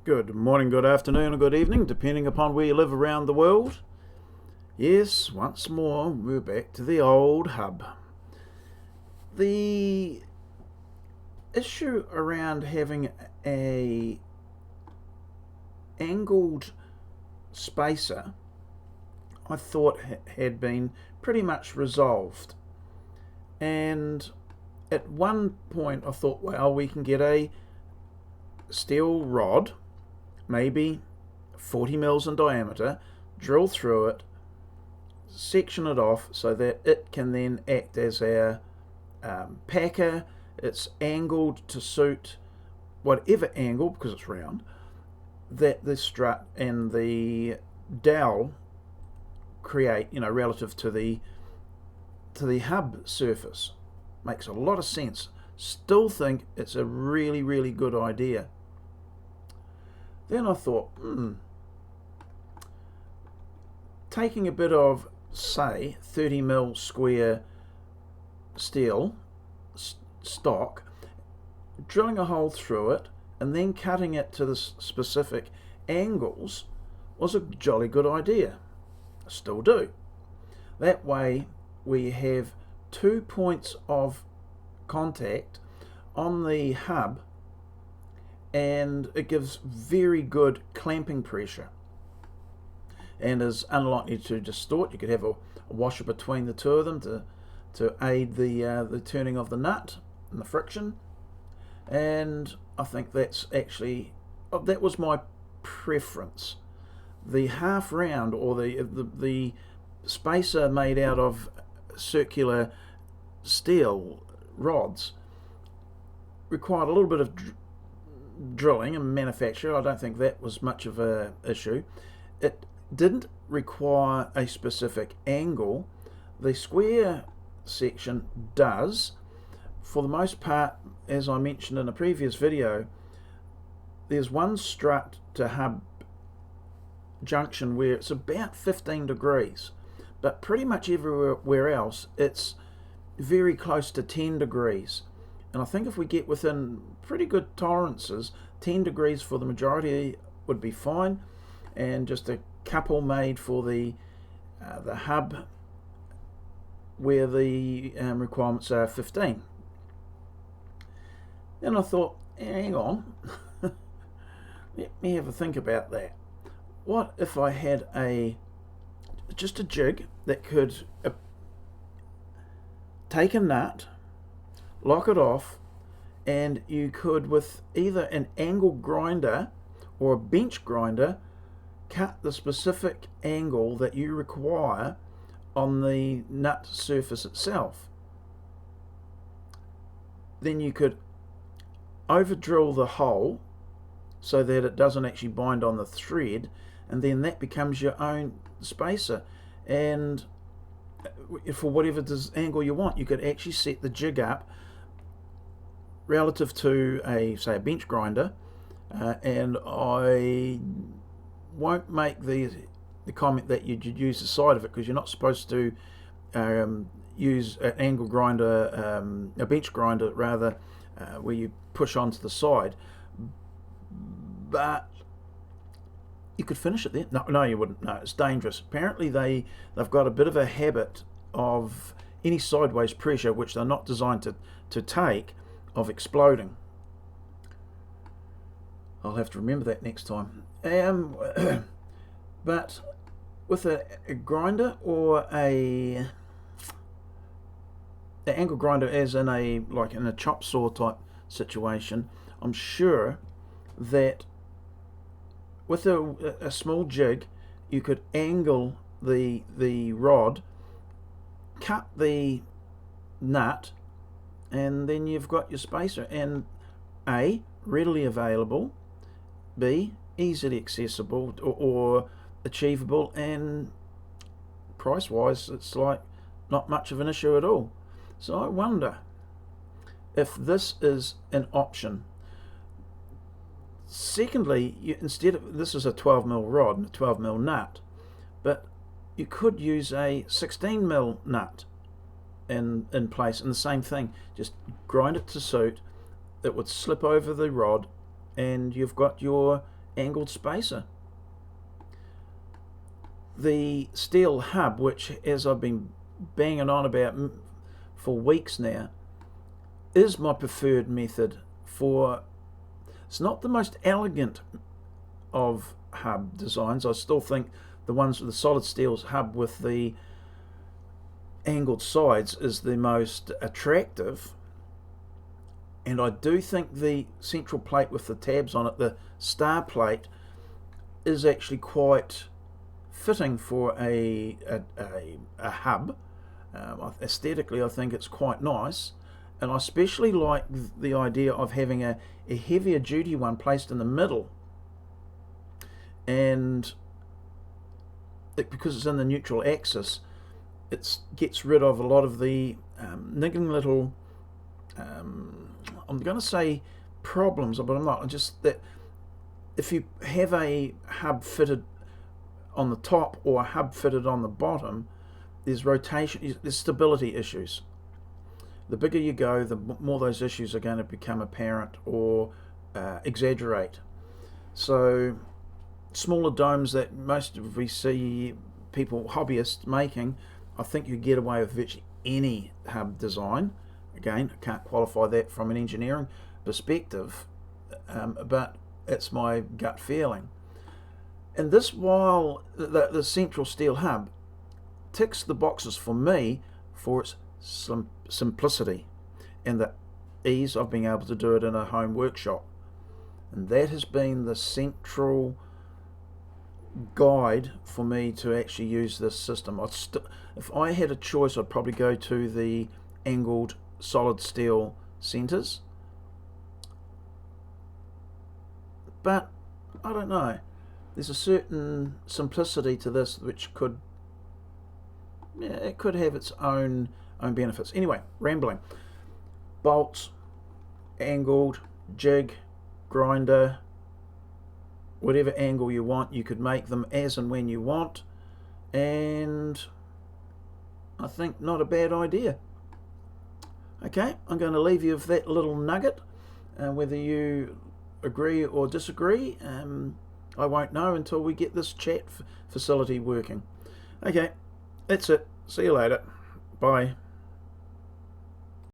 Good morning, good afternoon, or good evening, depending upon where you live around the world. Yes, once more, we're back to the old hub. The issue around having a angled spacer, I thought had been pretty much resolved. And at one point I thought, well, we can get a steel rod, maybe 40 mils in diameter, drill through it, section it off so that it can then act as our packer. It's angled to suit whatever angle, because it's round, that the strut and the dowel create, relative to the hub surface. Makes a lot of sense. Still think it's a really, really good idea. Then I thought, taking a bit of, say, 30 mil square steel stock, drilling a hole through it, and then cutting it to the specific angles was a jolly good idea. I still do. That way we have 2 points of contact on the hub, and it gives very good clamping pressure and is unlikely to distort. You could have a washer between the two of them to aid the turning of the nut and the friction. And I think that's actually, that was my preference. The half round, or the spacer made out of circular steel rods, required a little bit of drilling and manufacture. I don't think that was much of a issue. It didn't require a specific angle. The square section does. For the most part, as I mentioned in a previous video, there's one strut to hub junction where it's about 15 degrees, but pretty much everywhere else it's very close to 10 degrees. And I think if we get within pretty good tolerances, 10 degrees for the majority would be fine, and just a couple made for the hub where the requirements are 15. Then I thought, hang on, let me have a think about that. What if I had just a jig that could take a nut, lock it off, and you could, with either an angle grinder or a bench grinder, cut the specific angle that you require on the nut surface itself. Then you could over drill the hole so that it doesn't actually bind on the thread, and then that becomes your own spacer. And for whatever angle you want, you could actually set the jig up relative to say a bench grinder, and I won't make the comment that you'd use the side of it, because you're not supposed to use an angle grinder, a bench grinder rather, where you push onto the side. But you could finish it there. No, you wouldn't. No, it's dangerous. Apparently they've got a bit of a habit of any sideways pressure, which they're not designed to take, of exploding. I'll have to remember that next time. But with a grinder, or the angle grinder, as in in a chop saw type situation, I'm sure that with a small jig you could angle the rod, cut the nut, and then you've got your spacer. And A, readily available, B, easily accessible or achievable, and price wise it's like not much of an issue at all. So I wonder if this is an option. Secondly, instead of, this is a 12mm rod and a 12mm nut, but you could use a 16mm nut in place, and the same thing, just grind it to suit. It would slip over the rod, and you've got your angled spacer. The steel hub, which as I've been banging on about for weeks now, is my preferred method for, it's not the most elegant of hub designs. I still think the ones with the solid steel hub with the angled sides is the most attractive, and I do think the central plate with the tabs on it, the star plate, is actually quite fitting for a hub. Aesthetically, I think it's quite nice, and I especially like the idea of having a heavier duty one placed in the middle, and because it's in the neutral axis, it gets rid of a lot of the niggling little, I'm going to say problems, but I'm not, just that if you have a hub fitted on the top or a hub fitted on the bottom, there's rotation, there's stability issues. The bigger you go, the more those issues are going to become apparent or exaggerate. So smaller domes that most of we see people, hobbyists, making, I think you get away with virtually any hub design. Again, I can't qualify that from an engineering perspective, but it's my gut feeling. And this, while the central steel hub ticks the boxes for me for its simplicity and the ease of being able to do it in a home workshop. And that has been the central guide for me to actually use this system. If I had a choice, I'd probably go to the angled solid steel centers, but I don't know, there's a certain simplicity to this which could, yeah, it could have its own benefits. Anyway, rambling. Bolts, angled, jig, grinder, whatever angle you want, you could make them as and when you want, and I think not a bad idea. Okay, I'm going to leave you with that little nugget. Whether you agree or disagree, I won't know until we get this chat facility working. Okay, that's it. See you later. Bye.